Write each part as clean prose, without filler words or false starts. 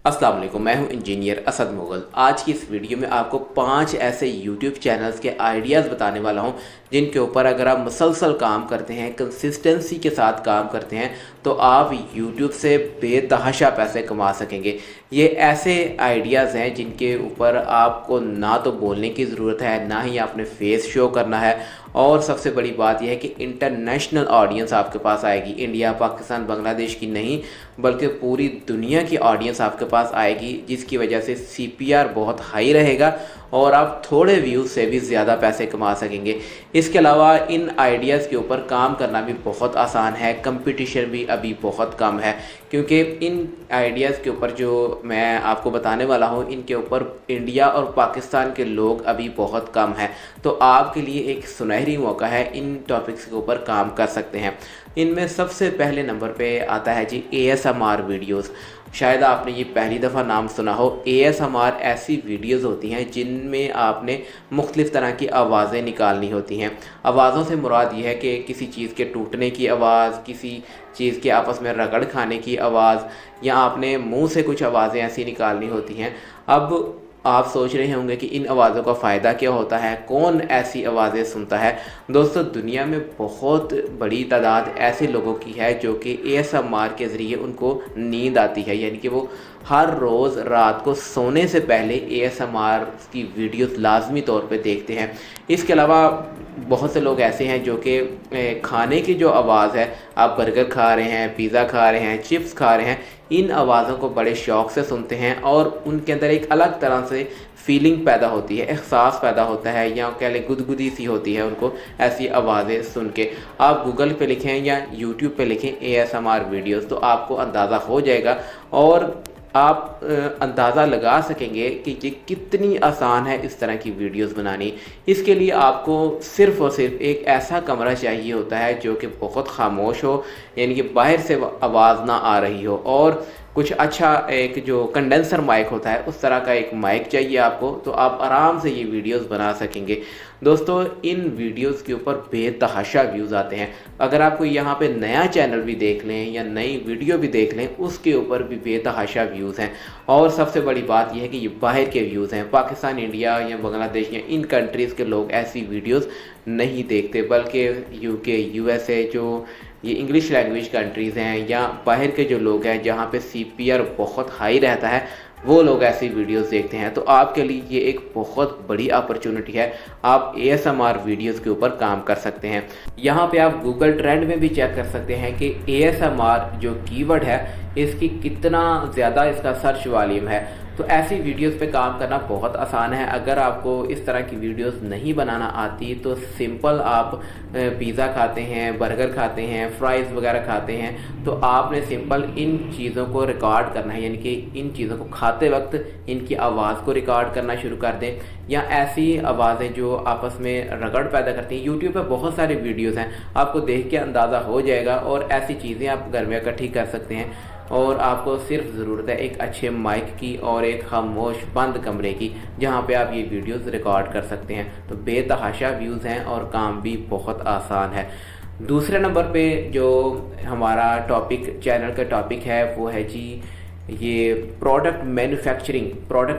अस्सलाम वालेकुम, मैं हूं इंजीनियर असद मुगल। आज की इस वीडियो में आपको 5 ऐसे यूट्यूब चैनल्स के आइडियाज़ बताने वाला हूं जिनके ऊपर अगर आप मुसलसल काम करते हैं, कंसिस्टेंसी के साथ काम करते हैं, तो आप यूट्यूब से बेतहाशा पैसे कमा सकेंगे। ये ऐसे आइडियाज़ हैं जिनके ऊपर आपको ना तो बोलने की ज़रूरत है, ना ही आपने फेस शो करना है, और सबसे बड़ी बात यह है कि इंटरनेशनल ऑडियंस आपके पास आएगी। इंडिया, पाकिस्तान, बांग्लादेश की नहीं बल्कि पूरी दुनिया की ऑडियंस आपके पास आएगी, जिसकी वजह से सीपीआर बहुत हाई रहेगा और आप थोड़े व्यूज़ से भी ज़्यादा पैसे कमा सकेंगे। इसके अलावा इन आइडियाज़ के ऊपर काम करना भी बहुत आसान है, कंपटीशन भी अभी बहुत कम है, क्योंकि इन आइडियाज़ के ऊपर जो मैं आपको बताने वाला हूँ इनके ऊपर इंडिया और पाकिस्तान के लोग अभी बहुत कम हैं। तो आपके लिए एक सुनहरी मौका है, इन टॉपिक्स के ऊपर काम कर सकते हैं। इनमें सबसे पहले नंबर पे आता है जी ASMR वीडियोस। शायद आपने ये पहली दफ़ा नाम सुना हो। ASMR ऐसी वीडियोस होती हैं जिनमें आपने मुख्तलिफ़ तरह की आवाज़ें निकालनी होती हैं। आवाज़ों से मुराद ये है कि किसी चीज़ के टूटने की आवाज़, किसी चीज़ के आपस में रगड़ खाने की आवाज़, या आपने मुंह से कुछ आवाज़ें ऐसी निकालनी होती हैं। अब आप सोच रहे होंगे कि इन आवाज़ों का फ़ायदा क्या होता है, कौन ऐसी आवाज़ें सुनता है। दोस्तों, दुनिया में बहुत बड़ी तादाद ऐसे लोगों की है जो कि ASMR के ज़रिए उनको नींद आती है, यानी कि वो हर रोज़ रात को सोने से पहले ASMR की वीडियोस लाजमी तौर पे देखते हैं। इसके अलावा बहुत से लोग ऐसे हैं जो कि खाने की जो आवाज़ है, आप बर्गर खा रहे हैं, पिज़्ज़ा खा रहे हैं, चिप्स खा रहे हैं, इन आवाज़ों को बड़े शौक़ से सुनते हैं और उनके अंदर एक अलग तरह से फीलिंग पैदा होती है, एहसास पैदा होता है, या कह लें गुदगुदी सी होती है उनको ऐसी आवाज़ें सुन के। आप गूगल पे लिखें या यूट्यूब पे लिखें ASMR वीडियोस, तो आपको अंदाज़ा हो जाएगा और आप अंदाज़ा लगा सकेंगे कि ये कितनी आसान है इस तरह की वीडियोस बनानी। इसके लिए आपको सिर्फ़ और सिर्फ एक ऐसा कमरा चाहिए होता है जो कि बहुत खामोश हो, यानी कि बाहर से आवाज़ ना आ रही हो, और कुछ अच्छा एक जो कंडेंसर माइक होता है उस तरह का एक माइक चाहिए आपको, तो आप आराम से ये वीडियोस बना सकेंगे। दोस्तों, इन वीडियोस के ऊपर बेतहाशा व्यूज़ आते हैं। अगर आप कोई यहाँ पे नया चैनल भी देख लें या नई वीडियो भी देख लें, उसके ऊपर भी बेतहाशा व्यूज़ हैं। और सबसे बड़ी बात यह है कि ये बाहर के व्यूज़ हैं। पाकिस्तान, इंडिया या बांग्लादेश या इन कंट्रीज़ के लोग ऐसी वीडियोज़ नहीं देखते, बल्कि UK, USA, जो ये इंग्लिश लैंग्वेज कंट्रीज़ हैं, या बाहर के जो लोग हैं जहाँ पे CPR बहुत हाई रहता है, वो लोग ऐसी वीडियोस देखते हैं। तो आपके लिए ये एक बहुत बड़ी अपॉर्चुनिटी है, आप ASMR वीडियोस के ऊपर काम कर सकते हैं। यहाँ पे आप गूगल ट्रेंड में भी चेक कर सकते हैं कि ASMR जो कीवर्ड है इसकी कितना ज़्यादा इसका सर्च वॉल्यूम है। तो ऐसी वीडियोस पे काम करना बहुत आसान है। अगर आपको इस तरह की वीडियोस नहीं बनाना आती तो सिंपल आप पिज़्ज़ा खाते हैं, बर्गर खाते हैं, फ्राइज़ वगैरह खाते हैं, तो आपने सिंपल इन चीज़ों को रिकॉर्ड करना है, यानी कि इन चीज़ों को खाते वक्त इनकी आवाज़ को रिकॉर्ड करना शुरू कर दें, या ऐसी आवाज़ें जो आपस में रगड़ पैदा करती हैं। यूट्यूब पे बहुत सारे वीडियोज़ हैं, आपको देख के अंदाज़ा हो जाएगा, और ऐसी चीज़ें आप घर में इकट्ठी कर सकते हैं। और आपको सिर्फ ज़रूरत है एक अच्छे माइक की और एक खामोश बंद कमरे की, जहां पे आप ये वीडियोस रिकॉर्ड कर सकते हैं। तो बेतहाशा व्यूज़ हैं और काम भी बहुत आसान है। दूसरे नंबर पे जो हमारा चैनल का टॉपिक है वो है जी ये प्रोडक्ट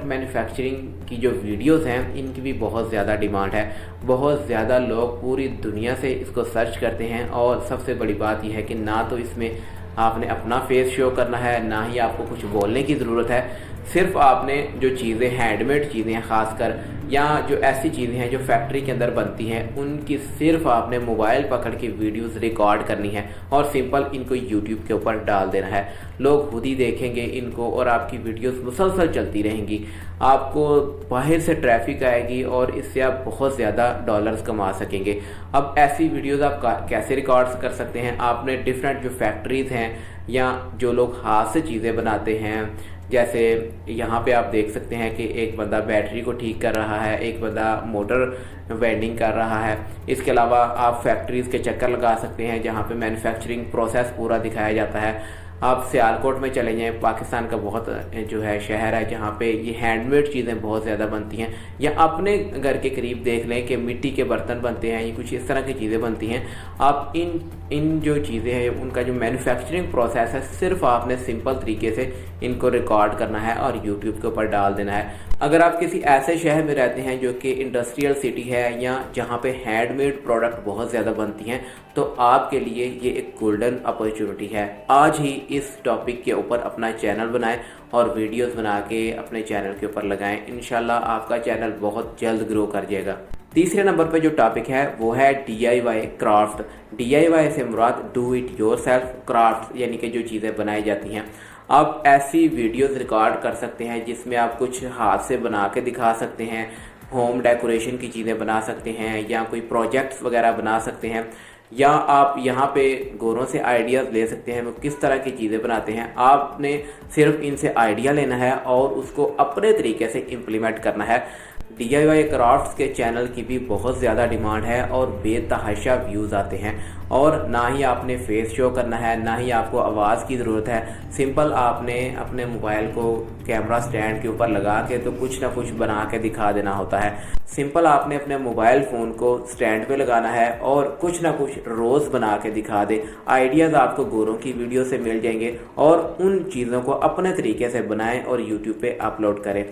मैन्युफैक्चरिंग की जो वीडियोस हैं इनकी भी बहुत ज़्यादा डिमांड है। बहुत ज़्यादा लोग पूरी दुनिया से इसको सर्च करते हैं, और सबसे बड़ी बात यह है कि ना तो इसमें आपने अपना फेस शो करना है, ना ही आपको कुछ बोलने की ज़रूरत है। सिर्फ आपने जो चीज़ें हैंडमेड चीज़ें हैं ख़ासकर, या जो ऐसी चीज़ें हैं जो फैक्ट्री के अंदर बनती हैं, उनकी सिर्फ आपने मोबाइल पकड़ के वीडियोस रिकॉर्ड करनी है और सिंपल इनको यूट्यूब के ऊपर डाल देना है। लोग खुद ही देखेंगे इनको और आपकी वीडियोस मुसलसल चलती रहेंगी। आपको बाहर से ट्रैफिक आएगी और इससे आप बहुत ज़्यादा डॉलर्स कमा सकेंगे। अब ऐसी वीडियोस आप कैसे रिकॉर्ड कर सकते हैं? आपने डिफरेंट जो फैक्ट्रीज़ हैं या जो लोग हाथ से चीज़ें बनाते हैं, जैसे यहाँ पे आप देख सकते हैं कि एक बंदा बैटरी को ठीक कर रहा है, एक बंदा मोटर वेल्डिंग कर रहा है। इसके अलावा आप फैक्ट्रीज़ के चक्कर लगा सकते हैं जहाँ पे मैन्युफैक्चरिंग प्रोसेस पूरा दिखाया जाता है। आप सियालकोट में चले जाएं, पाकिस्तान का बहुत जो है शहर है जहाँ पे ये हैंडमेड चीज़ें बहुत ज़्यादा बनती हैं, या अपने घर के करीब देख लें कि मिट्टी के बर्तन बनते हैं, ये कुछ इस तरह की चीज़ें बनती हैं। आप इन जो चीज़ें हैं उनका जो मैन्युफैक्चरिंग प्रोसेस है, सिर्फ आपने सिंपल तरीके से इनको रिकॉर्ड करना है और यूट्यूब के ऊपर डाल देना है। अगर आप किसी ऐसे शहर में रहते हैं जो कि इंडस्ट्रियल सिटी है या जहाँ पे हैंडमेड प्रोडक्ट बहुत ज़्यादा बनती हैं, तो आपके लिए ये एक गोल्डन अपॉर्चुनिटी है। आज ही इस टॉपिक के ऊपर अपना चैनल बनाएं और वीडियोस बना के अपने चैनल के ऊपर लगाएं। इंशाल्लाह आपका चैनल बहुत जल्द ग्रो कर जाएगा। तीसरे नंबर पे जो टॉपिक है वो है DIY क्राफ्ट। DIY से मुराद डू इट योरसेल्फ क्राफ्ट, यानी कि जो चीज़ें बनाई जाती हैं। आप ऐसी वीडियोस रिकॉर्ड कर सकते हैं जिसमें आप कुछ हाथ से बना के दिखा सकते हैं, होम डेकोरेशन की चीज़ें बना सकते हैं, या कोई प्रोजेक्ट्स वगैरह बना सकते हैं, या आप यहाँ पे गोरों से आइडियाज़ ले सकते हैं वो किस तरह की चीज़ें बनाते हैं। आपने सिर्फ इनसे आइडिया लेना है और उसको अपने तरीके से इम्प्लीमेंट करना है। DIY क्राफ्ट्स के चैनल की भी बहुत ज़्यादा डिमांड है और बेतहाशा व्यूज़ आते हैं, और ना ही आपने फेस शो करना है, ना ही आपको आवाज़ की ज़रूरत है। सिंपल आपने अपने मोबाइल को कैमरा स्टैंड के ऊपर लगा के तो कुछ ना कुछ बना के दिखा देना होता है। सिंपल आपने अपने मोबाइल फ़ोन को स्टैंड पे लगाना है और कुछ ना कुछ रोज़ बना के दिखा दे। आइडियाज़ आपको गोरों की वीडियो से मिल जाएंगे और उन चीज़ों को अपने तरीके से बनाएं और यूट्यूब पे अपलोड करें।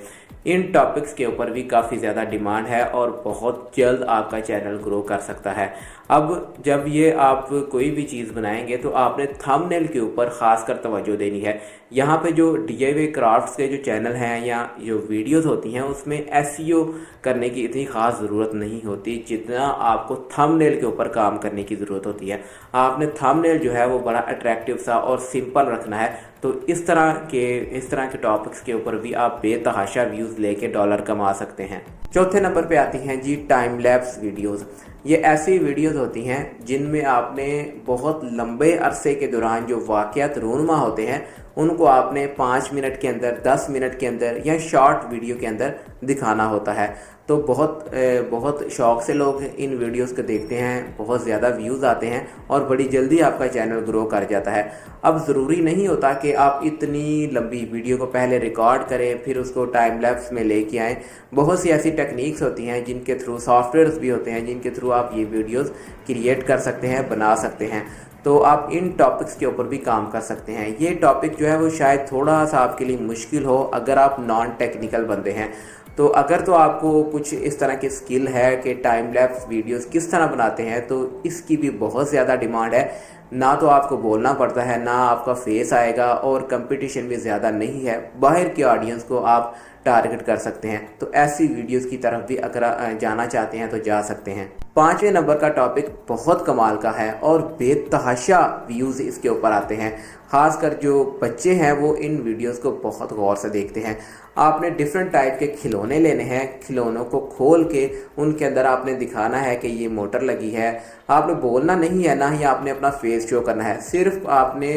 इन टॉपिक्स के ऊपर भी काफ़ी ज़्यादा डिमांड है और बहुत जल्द आपका चैनल ग्रो कर सकता है। अब जब ये आप कोई भी चीज़ बनाएंगे तो आपने थंबनेल के ऊपर ख़ासकर तवज्जो देनी है। यहाँ पे जो DIY क्राफ्ट्स के जो चैनल हैं या जो वीडियोस होती हैं उसमें SEO करने की इतनी ख़ास ज़रूरत नहीं होती जितना आपको थंबनेल के ऊपर काम करने की ज़रूरत होती है। आपने थंबनेल जो है वो बड़ा अट्रैक्टिव सा और सिंपल रखना है। तो इस तरह के टॉपिक्स के ऊपर भी आप बेतहाशा व्यूज़ लेके डॉलर कमा सकते हैं। चौथे नंबर पे आती हैं जी टाइम लैप्स वीडियोस। ये ऐसी वीडियोस होती हैं जिनमें आपने बहुत लंबे अरसे के दौरान जो वाक़यात रूनुमा होते हैं उनको आपने 5 मिनट के अंदर, 10 मिनट के अंदर या शॉर्ट वीडियो के अंदर दिखाना होता है। तो बहुत शौक़ से लोग इन वीडियोस को देखते हैं, बहुत ज़्यादा व्यूज़ आते हैं और बड़ी जल्दी आपका चैनल ग्रो कर जाता है। अब ज़रूरी नहीं होता कि आप इतनी लंबी वीडियो को पहले रिकॉर्ड करें फिर उसको टाइम लैप्स में लेके आएँ। बहुत सी ऐसी टेक्निक्स होती हैं जिनके थ्रू, सॉफ्टवेयर्स भी होते हैं जिनके थ्रू आप ये वीडियोस क्रिएट कर सकते हैं, बना सकते हैं। तो आप इन टॉपिक्स के ऊपर भी काम कर सकते हैं। ये टॉपिक जो है वो शायद थोड़ा सा आपके लिए मुश्किल हो अगर आप नॉन टेक्निकल बंदे हैं। तो अगर तो आपको कुछ इस तरह की स्किल है कि टाइम लैप्स वीडियोस किस तरह बनाते हैं, तो इसकी भी बहुत ज़्यादा डिमांड है। ना तो आपको बोलना पड़ता है, ना आपका फेस आएगा, और कंपटीशन भी ज़्यादा नहीं है। बाहर के ऑडियंस को आप टारगेट कर सकते हैं। तो ऐसी वीडियोस की तरफ भी अगर जाना चाहते हैं तो जा सकते हैं। 5वें नंबर का टॉपिक बहुत कमाल का है और बेतहाशा व्यूज़ इसके ऊपर आते हैं। ख़ासकर जो बच्चे हैं वो इन वीडियोस को बहुत गौर से देखते हैं। आपने डिफरेंट टाइप के खिलौने लेने हैं, खिलौनों को खोल के उनके अंदर आपने दिखाना है कि ये मोटर लगी है। आपने बोलना नहीं है, ना ही आपने अपना फेस शो करना है। सिर्फ आपने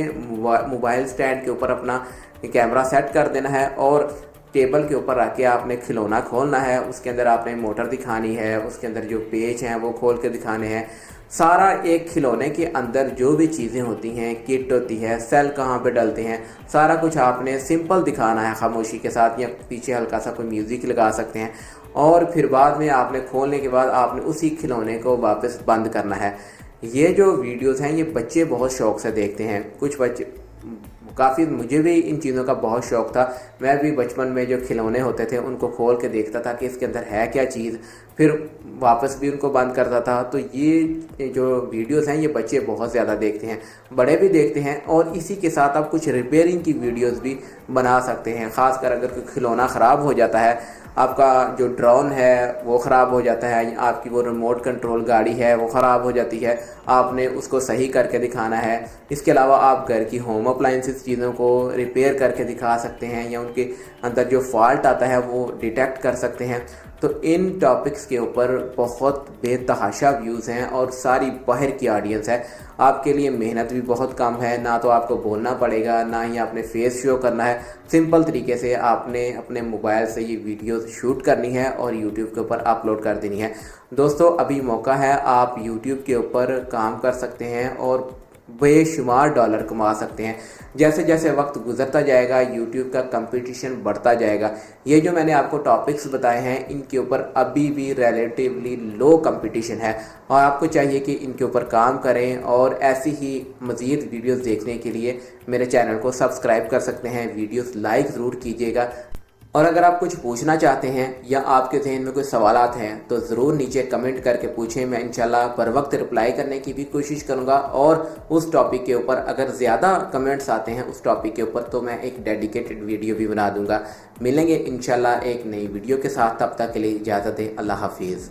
मोबाइल स्टैंड के ऊपर अपना कैमरा सेट कर देना है और टेबल के ऊपर रख के आपने खिलौना खोलना है। उसके अंदर आपने मोटर दिखानी है, उसके अंदर जो पेज हैं वो खोल के दिखाने हैं। सारा एक खिलौने के अंदर जो भी चीज़ें होती हैं, किट होती है, सेल कहाँ पे डलते हैं, सारा कुछ आपने सिंपल दिखाना है खामोशी के साथ, या पीछे हल्का सा कोई म्यूज़िक लगा सकते हैं। और फिर बाद में आपने खोलने के बाद आपने उसी खिलौने को वापस बंद करना है। ये जो वीडियोज़ हैं ये बच्चे बहुत शौक़ से देखते हैं। कुछ बच्चे काफ़ी, मुझे भी इन चीज़ों का बहुत शौक़ था। मैं भी बचपन में जो खिलौने होते थे उनको खोल के देखता था कि इसके अंदर है क्या चीज़, फिर वापस भी उनको बंद करता था। तो ये जो वीडियोस हैं ये बच्चे बहुत ज़्यादा देखते हैं, बड़े भी देखते हैं। और इसी के साथ आप कुछ रिपेयरिंग की वीडियोस भी बना सकते हैं। ख़ासकर अगर कोई खिलौना ख़राब हो जाता है, आपका जो ड्रोन है वो ख़राब हो जाता है, आपकी वो रिमोट कंट्रोल गाड़ी है वो ख़राब हो जाती है, आपने उसको सही करके दिखाना है। इसके अलावा आप घर की होम अप्लाइंसेस चीज़ों को रिपेयर करके दिखा सकते हैं, या उनके अंदर जो फॉल्ट आता है वो डिटेक्ट कर सकते हैं। तो इन टॉपिक्स के ऊपर बहुत बेतहाशा व्यूज़ हैं और सारी बाहर की ऑडियंस है। आपके लिए मेहनत भी बहुत कम है, ना तो आपको बोलना पड़ेगा, ना ही आपने फेस शो करना है। सिंपल तरीके से आपने अपने मोबाइल से ये वीडियोस शूट करनी है और यूट्यूब के ऊपर अपलोड कर देनी है। दोस्तों, अभी मौका है, आप यूट्यूब के ऊपर काम कर सकते हैं और बेशुमार डॉलर कमा सकते हैं। जैसे जैसे वक्त गुजरता जाएगा यूट्यूब का कंपटीशन बढ़ता जाएगा। ये जो मैंने आपको टॉपिक्स बताए हैं इनके ऊपर अभी भी रिलेटिवली लो कंपटीशन है और आपको चाहिए कि इनके ऊपर काम करें। और ऐसी ही मज़ीद वीडियोस देखने के लिए मेरे चैनल को सब्सक्राइब कर सकते हैं, वीडियोस लाइक ज़रूर कीजिएगा। और अगर आप कुछ पूछना चाहते हैं या आपके जहन में कोई सवालात हैं तो ज़रूर नीचे कमेंट करके पूछें। मैं इंशाल्लाह बर वक्त रिप्लाई करने की भी कोशिश करूंगा। और उस टॉपिक के ऊपर अगर ज़्यादा कमेंट्स आते हैं उस टॉपिक के ऊपर तो मैं एक डेडिकेटेड वीडियो भी बना दूंगा। मिलेंगे इंशाल्लाह एक नई वीडियो के साथ, तब तक के लिए इजाज़त है। अल्लाह हाफिज़।